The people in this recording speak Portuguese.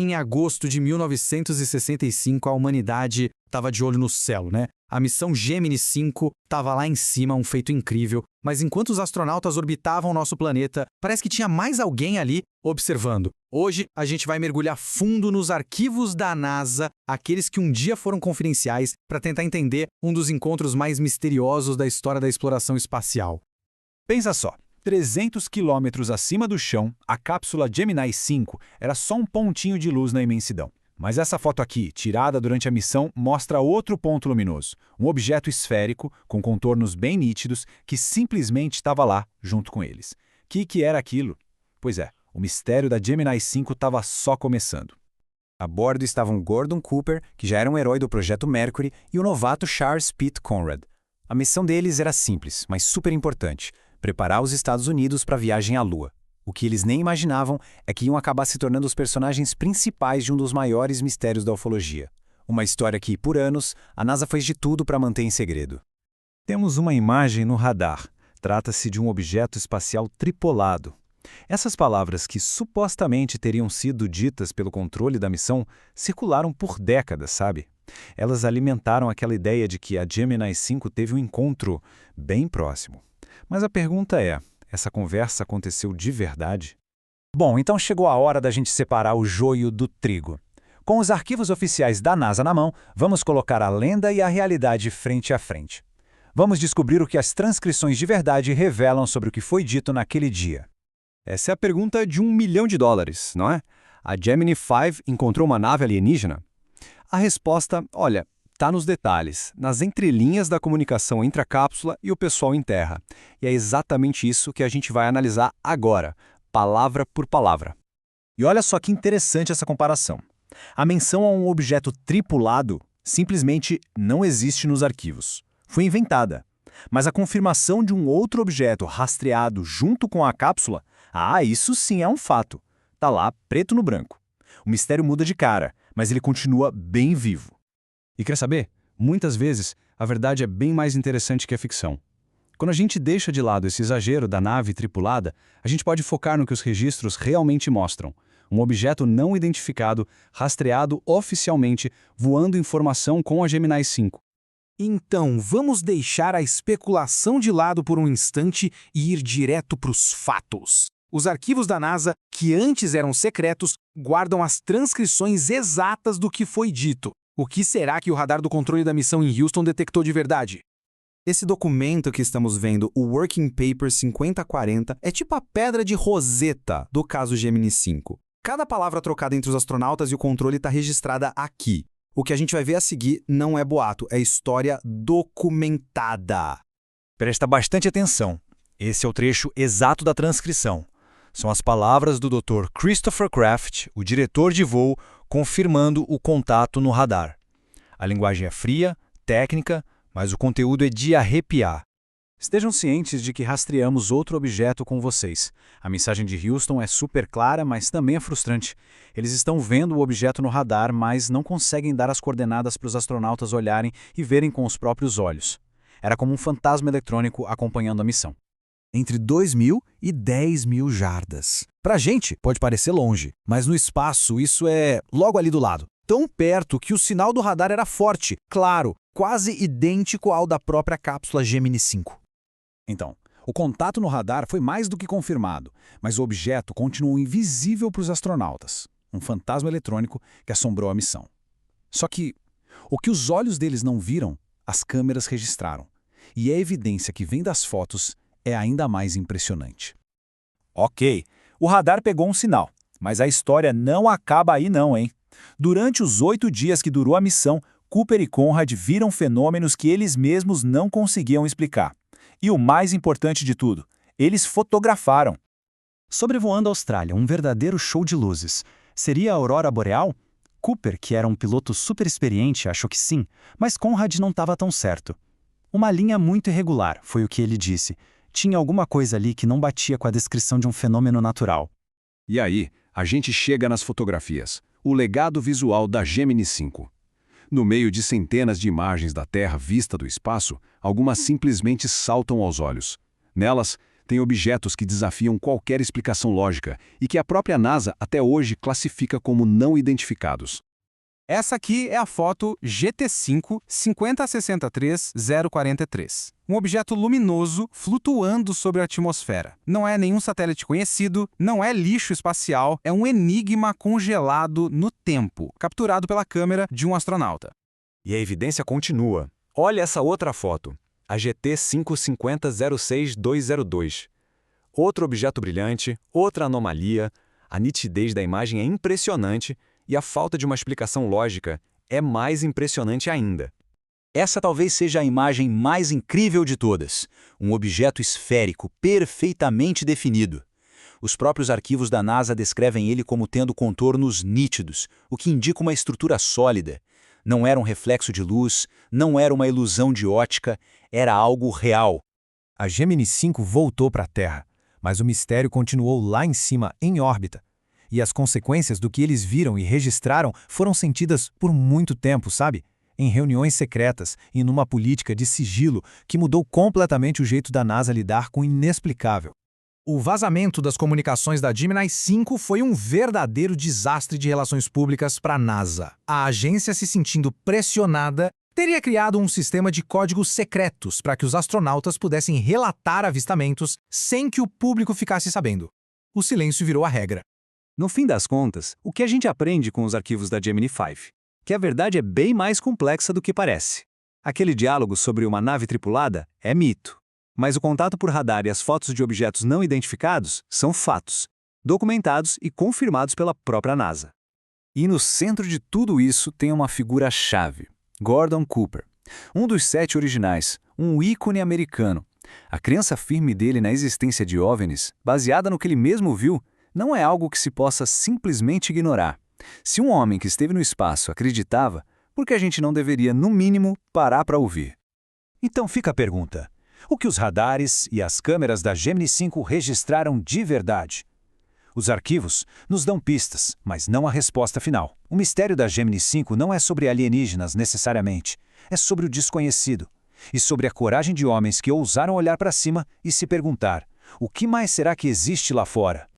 Em agosto de 1965, a humanidade estava de olho no céu, né? A missão Gemini 5 estava lá em cima, um feito incrível. Mas enquanto os astronautas orbitavam nosso planeta, parece que tinha mais alguém ali observando. Hoje, a gente vai mergulhar fundo nos arquivos da NASA, aqueles que um dia foram confidenciais, para tentar entender um dos encontros mais misteriosos da história da exploração espacial. Pensa só. 300 quilômetros acima do chão, a cápsula Gemini 5 era só um pontinho de luz na imensidão. Mas essa foto aqui, tirada durante a missão, mostra outro ponto luminoso. Um objeto esférico, com contornos bem nítidos, que simplesmente estava lá, junto com eles. Que era aquilo? Pois é, o mistério da Gemini 5 estava só começando. A bordo estavam Gordon Cooper, que já era um herói do Projeto Mercury, e o novato Charles Pitt Conrad. A missão deles era simples, mas super importante: preparar os Estados Unidos para a viagem à Lua. O que eles nem imaginavam é que iam acabar se tornando os personagens principais de um dos maiores mistérios da ufologia. Uma história que, por anos, a NASA fez de tudo para manter em segredo. Temos uma imagem no radar. Trata-se de um objeto espacial tripulado. Essas palavras, que supostamente teriam sido ditas pelo controle da missão, circularam por décadas, sabe? Elas alimentaram aquela ideia de que a Gemini 5 teve um encontro bem próximo. Mas a pergunta é: essa conversa aconteceu de verdade? Bom, então chegou a hora da gente separar o joio do trigo. Com os arquivos oficiais da NASA na mão, vamos colocar a lenda e a realidade frente a frente. Vamos descobrir o que as transcrições de verdade revelam sobre o que foi dito naquele dia. Essa é a pergunta de $1 milhão, não é? A Gemini 5 encontrou uma nave alienígena? A resposta, olha, está nos detalhes, nas entrelinhas da comunicação entre a cápsula e o pessoal em terra. E é exatamente isso que a gente vai analisar agora, palavra por palavra. E olha só que interessante essa comparação. A menção a um objeto tripulado simplesmente não existe nos arquivos. Foi inventada. Mas a confirmação de um outro objeto rastreado junto com a cápsula, isso sim é um fato. Tá lá, preto no branco. O mistério muda de cara, mas ele continua bem vivo. E quer saber? Muitas vezes, a verdade é bem mais interessante que a ficção. Quando a gente deixa de lado esse exagero da nave tripulada, a gente pode focar no que os registros realmente mostram. Um objeto não identificado, rastreado oficialmente, voando em formação com a Gemini 5. Então, vamos deixar a especulação de lado por um instante e ir direto para os fatos. Os arquivos da NASA, que antes eram secretos, guardam as transcrições exatas do que foi dito. O que será que o radar do controle da missão em Houston detectou de verdade? Esse documento que estamos vendo, o Working Paper 5040, é tipo a pedra de Rosetta do caso Gemini 5. Cada palavra trocada entre os astronautas e o controle está registrada aqui. O que a gente vai ver a seguir não é boato, é história documentada. Presta bastante atenção. Esse é o trecho exato da transcrição. São as palavras do Dr. Christopher Kraft, o diretor de voo, confirmando o contato no radar. A linguagem é fria, técnica, mas o conteúdo é de arrepiar. Estejam cientes de que rastreamos outro objeto com vocês. A mensagem de Houston é super clara, mas também é frustrante. Eles estão vendo o objeto no radar, mas não conseguem dar as coordenadas para os astronautas olharem e verem com os próprios olhos. Era como um fantasma eletrônico acompanhando a missão. Entre 2.000 e 10.000 jardas. Pra gente, pode parecer longe, mas no espaço isso é logo ali do lado. Tão perto que o sinal do radar era forte, claro, quase idêntico ao da própria cápsula Gemini 5. Então, o contato no radar foi mais do que confirmado, mas o objeto continuou invisível para os astronautas. Um fantasma eletrônico que assombrou a missão. Só que o que os olhos deles não viram, as câmeras registraram. E a evidência que vem das fotos é ainda mais impressionante. Ok, o radar pegou um sinal, mas a história não acaba aí não, hein? Durante os 8 dias que durou a missão, Cooper e Conrad viram fenômenos que eles mesmos não conseguiam explicar. E o mais importante de tudo, eles fotografaram. Sobrevoando a Austrália, um verdadeiro show de luzes. Seria a aurora boreal? Cooper, que era um piloto super experiente, achou que sim, mas Conrad não estava tão certo. Uma linha muito irregular, foi o que ele disse. Tinha alguma coisa ali que não batia com a descrição de um fenômeno natural. E aí, a gente chega nas fotografias, o legado visual da Gemini 5. No meio de centenas de imagens da Terra vista do espaço, algumas simplesmente saltam aos olhos. Nelas, tem objetos que desafiam qualquer explicação lógica e que a própria NASA até hoje classifica como não identificados. Essa aqui é a foto GT5 5063043. Um objeto luminoso flutuando sobre a atmosfera. Não é nenhum satélite conhecido, não é lixo espacial, é um enigma congelado no tempo, capturado pela câmera de um astronauta. E a evidência continua. Olha essa outra foto, a GT 55006202. Outro objeto brilhante, outra anomalia, a nitidez da imagem é impressionante e a falta de uma explicação lógica é mais impressionante ainda. Essa talvez seja a imagem mais incrível de todas. Um objeto esférico, perfeitamente definido. Os próprios arquivos da NASA descrevem ele como tendo contornos nítidos, o que indica uma estrutura sólida. Não era um reflexo de luz, não era uma ilusão de ótica, era algo real. A Gemini 5 voltou para a Terra, mas o mistério continuou lá em cima, em órbita. E as consequências do que eles viram e registraram foram sentidas por muito tempo, sabe? Em reuniões secretas e numa política de sigilo que mudou completamente o jeito da NASA lidar com o inexplicável. O vazamento das comunicações da Gemini 5 foi um verdadeiro desastre de relações públicas para a NASA. A agência, se sentindo pressionada, teria criado um sistema de códigos secretos para que os astronautas pudessem relatar avistamentos sem que o público ficasse sabendo. O silêncio virou a regra. No fim das contas, o que a gente aprende com os arquivos da Gemini 5? Que a verdade é bem mais complexa do que parece. Aquele diálogo sobre uma nave tripulada é mito. Mas o contato por radar e as fotos de objetos não identificados são fatos, documentados e confirmados pela própria NASA. E no centro de tudo isso tem uma figura-chave, Gordon Cooper, um dos 7 originais, um ícone americano. A crença firme dele na existência de OVNIs, baseada no que ele mesmo viu, não é algo que se possa simplesmente ignorar. Se um homem que esteve no espaço acreditava, por que a gente não deveria, no mínimo, parar para ouvir? Então fica a pergunta. O que os radares e as câmeras da Gemini 5 registraram de verdade? Os arquivos nos dão pistas, mas não a resposta final. O mistério da Gemini 5 não é sobre alienígenas necessariamente, é sobre o desconhecido. E sobre a coragem de homens que ousaram olhar para cima e se perguntar: o que mais será que existe lá fora?